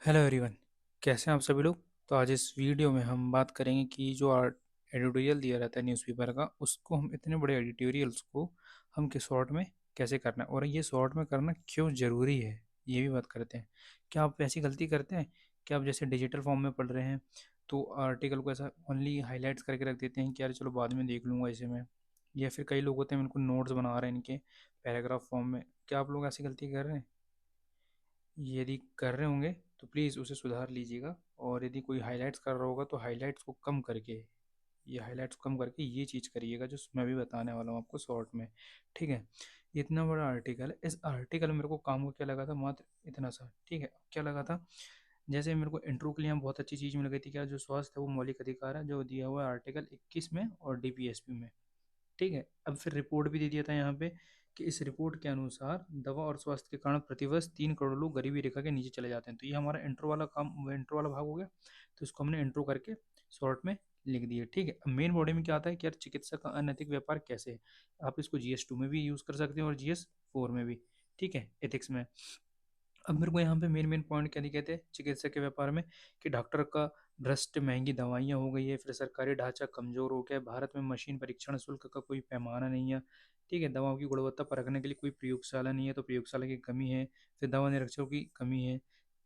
Hello everyone. कैसे हैं आप सभी लोग। तो आज इस वीडियो में हम बात करेंगे कि जो आर्ट एडिटोरियल दिया रहता है न्यूज़पेपर का, उसको हम इतने बड़े एडिटोरियल्स को हम किस शॉर्ट में कैसे करना है और ये शॉर्ट में करना क्यों ज़रूरी है, ये भी बात करते हैं। क्या आप ऐसी गलती करते हैं कि आप जैसे डिजिटल फॉर्म में पढ़ रहे हैं तो आर्टिकल को ऐसा ओनली हाईलाइट्स करके रख देते हैं कि यार चलो बाद में देख लूँगा इसे मैं, या फिर कई लोग होते हैं उनको नोट्स बना रहे हैं इनके पैराग्राफ फॉर्म में। क्या आप लोग ऐसी गलती कर रहे हैं? यदि कर रहे होंगे तो प्लीज़ उसे सुधार लीजिएगा, और यदि कोई हाइलाइट्स कर रहा होगा तो हाइलाइट्स को कम करके, ये हाइलाइट्स को कम करके ये चीज़ करिएगा जो मैं भी बताने वाला हूँ आपको शॉर्ट में। ठीक है। ये इतना बड़ा आर्टिकल है, इस आर्टिकल में मेरे को काम को क्या लगा था, मात्र इतना सा। ठीक है, क्या लगा था, जैसे मेरे को इंट्रो के लिए यहाँ बहुत अच्छी चीज़ मिल गई थी, क्या जो स्वास्थ्य है वो मौलिक अधिकार है, जो दिया हुआ है आर्टिकल 21 में और डीपीएसपी में। ठीक है। अब फिर रिपोर्ट भी दे दिया था यहाँ पे कि इस रिपोर्ट के अनुसार दवा और स्वास्थ्य के कारण प्रतिवर्ष 3 करोड़ लोग गरीबी रेखा के नीचे चले जाते हैं। तो ये हमारा इंट्रो वाला काम, इंट्रो वाला भाग हो गया। तो इसको हमने इंट्रो करके शॉर्ट में लिख दिए। ठीक है। अब मेन बॉडी में क्या आता है कि यार चिकित्सा का अनैतिक व्यापार कैसे है। आप इसको GS 2 में भी यूज़ कर सकते हैं और GS 4 में भी। ठीक है, एथिक्स में। अब मेरे को यहाँ पे मेन मेन पॉइंट क्या दिखे थे चिकित्सा के व्यापार में, कि डॉक्टर का भ्रष्ट, महंगी दवाइयाँ हो गई है, फिर सरकारी ढांचा कमजोर हो गया है, भारत में मशीन परीक्षण शुल्क का कोई पैमाना नहीं है। ठीक है, दवाओं की गुणवत्ता परखने के लिए कोई प्रयोगशाला नहीं है, तो प्रयोगशाला की कमी है। फिर दवा निरीक्षकों की कमी है।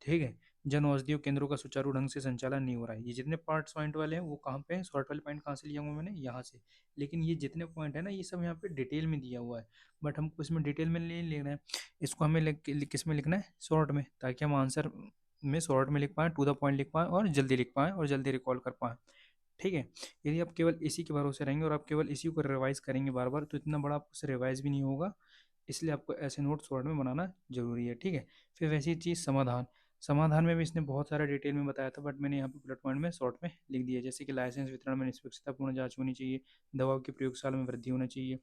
ठीक है। जन औषधि केंद्रों का सुचारू ढंग से संचालन नहीं हो रहा है। ये जितने पार्ट्स पॉइंट वाले हैं वो कहाँ पे हैं, शॉर्ट वाले पॉइंट कहाँ से लिया हुआ मैंने, यहाँ से। लेकिन ये जितने पॉइंट है ना, ये सब यहाँ पे डिटेल में दिया हुआ है। बट हमको इसमें डिटेल में नहीं लेना है। इसको हमें किस में लिखना है, शॉर्ट में, ताकि हम आंसर में शॉर्ट में लिख पाएँ, टू द पॉइंट लिख पाएँ और जल्दी लिख पाएँ और जल्दी रिकॉल कर पाएँ। ठीक है। यदि आप केवल इसी के भरोसे रहेंगे और आप केवल इसी को रिवाइज करेंगे बार बार, तो इतना बड़ा आपसे रिवाइज भी नहीं होगा। इसलिए आपको ऐसे नोट शॉर्ट में बनाना जरूरी है। ठीक है। फिर वैसी चीज़ समाधान। समाधान में भी इसने बहुत सारा डिटेल में बताया था, बट मैंने यहाँ पे बुलेट पॉइंट में शॉर्ट में लिख दिया, जैसे कि लाइसेंस वितरण में निष्पक्षतापूर्ण जांच होनी चाहिए, दवाओं की प्रयोगशाला में वृद्धि होना चाहिए।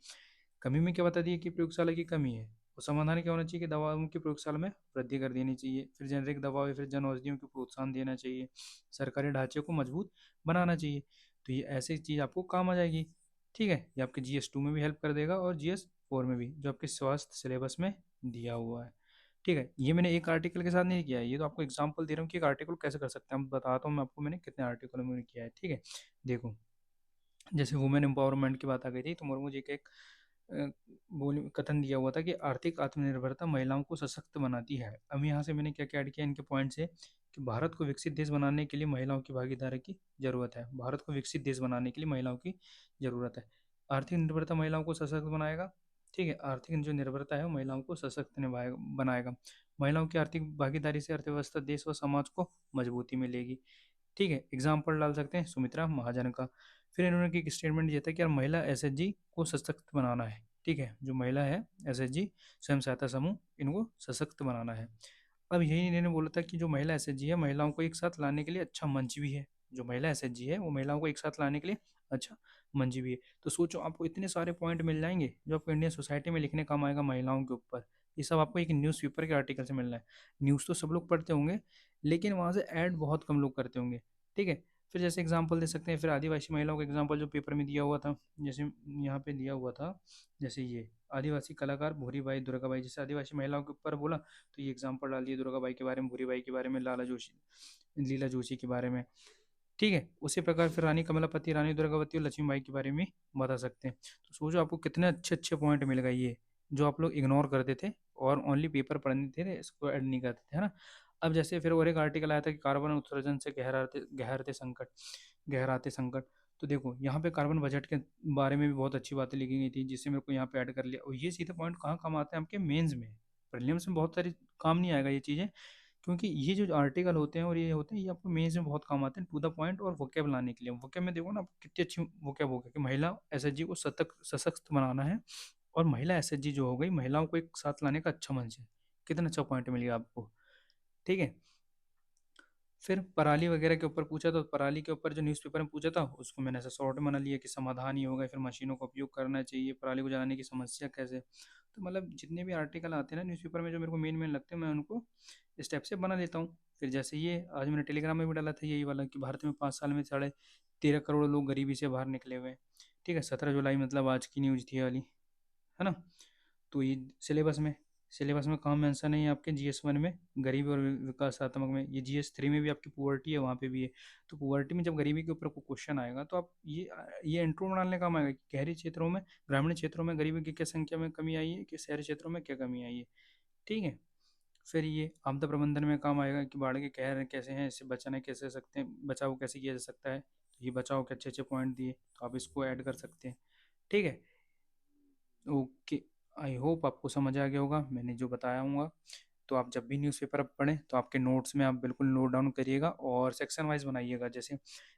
कमी में क्या बता दिया कि प्रयोगशाला की कमी है, और समाधान क्या होना चाहिए कि दवाओं की प्रयोगशाला में वृद्धि कर देनी चाहिए। फिर जेनरिक दवाओं या फिर जन औषधियों को प्रोत्साहन देना चाहिए। सरकारी ढांचे को मजबूत बनाना चाहिए। तो ये ऐसी चीज़ आपको काम आ जाएगी। ठीक है, ये आपके GS 2 में भी हेल्प कर देगा और GS 4 में भी, जो आपके स्वास्थ्य सिलेबस में दिया हुआ है। ठीक है, ये मैंने एक आर्टिकल के साथ नहीं किया है, ये तो आपको एग्जांपल दे रहा हूँ कि एक आर्टिकल कैसे कर सकते हैं। मैं बताता हूँ मैं आपको मैंने कितने आर्टिकल में किया है। ठीक है। देखो, जैसे वुमेन एम्पावरमेंट की बात आ गई थी, तो मुर्मू जी के एक अ, बोल कथन दिया हुआ था कि आर्थिक आत्मनिर्भरता महिलाओं को सशक्त बनाती है। अब यहाँ से मैंने क्या क्या ऐड किया इनके पॉइंट से, कि भारत को विकसित देश बनाने के लिए महिलाओं की भागीदारी की जरूरत है। भारत को विकसित देश बनाने के लिए महिलाओं की जरूरत है। आर्थिक निर्भरता महिलाओं को सशक्त बनाएगा। ठीक है, आर्थिक जो निर्भरता है वो महिलाओं को सशक्त बनाएगा। महिलाओं की आर्थिक भागीदारी से अर्थव्यवस्था, देश व समाज को मजबूती मिलेगी। ठीक है, एग्जाम्पल डाल सकते हैं सुमित्रा महाजन का। फिर इन्होंने एक स्टेटमेंट दिया था कि यार महिला SHG को सशक्त बनाना है। ठीक है, जो महिला है SHG स्वयं सहायता समूह, इनको सशक्त बनाना है। अब यही इन्होंने बोला था कि जो महिला SHG है, महिलाओं को एक साथ लाने के लिए अच्छा मंच भी है। जो महिला SHG है वो महिलाओं को एक साथ लाने के लिए अच्छा मंच भी है। तो सोचो, आपको इतने सारे पॉइंट मिल जाएंगे जो आपको इंडियन सोसाइटी में लिखने काम आएगा महिलाओं के ऊपर। ये सब आपको एक न्यूज़पेपर के आर्टिकल से मिलना है। न्यूज़ तो सब लोग पढ़ते होंगे, लेकिन वहाँ से ऐड बहुत कम लोग करते होंगे। ठीक है। फिर जैसे एग्जांपल दे सकते हैं, फिर आदिवासी महिलाओं का एग्जांपल जो पेपर में दिया हुआ था, जैसे यहाँ पे दिया हुआ था, जैसे ये आदिवासी कलाकार भूरीबाई दुर्गाबाई, जैसे आदिवासी महिलाओं के ऊपर बोला, तो ये एग्जांपल डाल दिए दुर्गाबाई के बारे में, भूरीबाई के बारे में, लाला जोशी, लीला जोशी के बारे में। ठीक है, उसी प्रकार फिर रानी कमलापति, रानी दुर्गावती और लक्ष्मीबाई के बारे में बता सकते हैं। तो सोचो आपको कितने अच्छे अच्छे पॉइंट मिल गए ये, जो आप लोग इग्नोर करते थे और ओनली पेपर पढ़ने थे, इसको ऐड नहीं करते थे, है ना। अब जैसे फिर और एक आर्टिकल आया था कि कार्बन उत्सर्जन से गहराते संकट। तो देखो, यहाँ पे कार्बन बजट के बारे में भी बहुत अच्छी बातें लिखी गई थी, जिससे मेरे को यहाँ पे ऐड कर लिया। और ये सीधे पॉइंट कहाँ काम आते हैं आपके मेंस में। प्रीलिम्स में बहुत सारी काम नहीं आएगा ये चीज़ें, क्योंकि ये जो आर्टिकल होते हैं और ये होते हैं, ये आपको मेंस में बहुत काम आते हैं टू द पॉइंट और वोकेब लाने के लिए। वोकेब में देखो ना, आपको कितनी अच्छी वोकेब हो गया कि महिला SHG को सशक्त बनाना है, और महिला SHG जो हो गई, महिलाओं को एक साथ लाने का अच्छा मंच है। कितना अच्छा पॉइंट मिल गया आपको। ठीक है। फिर पराली वगैरह के ऊपर पूछा, तो पराली के ऊपर जो न्यूज़पेपर में पूछा था, उसको मैंने ऐसा शॉर्ट बना लिया कि समाधान ही होगा, फिर मशीनों का उपयोग करना चाहिए, पराली को जलाने की समस्या कैसे। तो मतलब जितने भी आर्टिकल आते हैं ना न्यूज़पेपर में, जो मेरे को मेन मेन लगते हैं, मैं उनको स्टेप से बना लेता हूँ। फिर जैसे ये आज मैंने टेलीग्राम में भी डाला था, यही वाला, कि भारत में 5 साल में 13.5 करोड़ लोग गरीबी से बाहर निकले हुए हैं। ठीक है, 17 जुलाई मतलब आज की न्यूज़ थी ये वाली, है ना। तो ये सिलेबस में सिलेबस में कहाँ मेंशन है ये आपके GS1 में, गरीबी और विकासात्मक में, ये GS3 में भी आपकी पुअर्टी है, वहाँ पे भी है। तो पुअर्टी में जब गरीबी के ऊपर कोई क्वेश्चन आएगा तो आप ये इंट्रो बनाने का काम आएगा कि शहरी क्षेत्रों में, ग्रामीण क्षेत्रों में गरीबी की क्या संख्या में कमी आई है, कि शहरी क्षेत्रों में क्या कमी आई है। ठीक है। फिर ये आपदा प्रबंधन में काम आएगा कि बाढ़ के कहर कैसे हैं, इससे बचाने कैसे सकते हैं, बचाव कैसे किया जा सकता है। तो ये बचाव के अच्छे अच्छे पॉइंट दिए, तो आप इसको ऐड कर सकते हैं। ठीक है। ओके। आई होप आपको समझ आ गया होगा मैंने जो बताया हूँ। तो आप जब भी न्यूज़पेपर आप पढ़ें तो आपके नोट्स में आप बिल्कुल नोट डाउन करिएगा और सेक्शन वाइज बनाइएगा। जैसे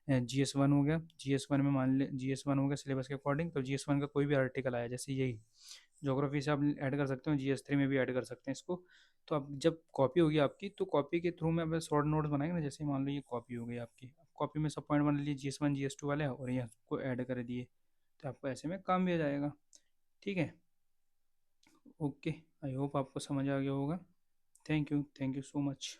GS1 हो गया, GS1 में मान ले GS1 हो गया सिलेबस के अकॉर्डिंग, तो GS1 का कोई भी आर्टिकल आया जैसे यही ज्योग्राफी से आप ऐड कर सकते हो, GS3 में भी ऐड कर सकते हैं इसको। तो अब जब कॉपी होगी आपकी, तो कॉपी के थ्रू में आप शॉर्ट नोट्स बनाएंगे ना, जैसे मान लो ये कॉपी हो गई आपकी, कॉपी में सब पॉइंट बना लिए GS1 GS2 वाले और यहाँ को ऐड कर दिए, तो आपको ऐसे में काम भी आ जाएगा। ठीक है। ओके। आई होप आपको समझ आ गया होगा। Thank you so much.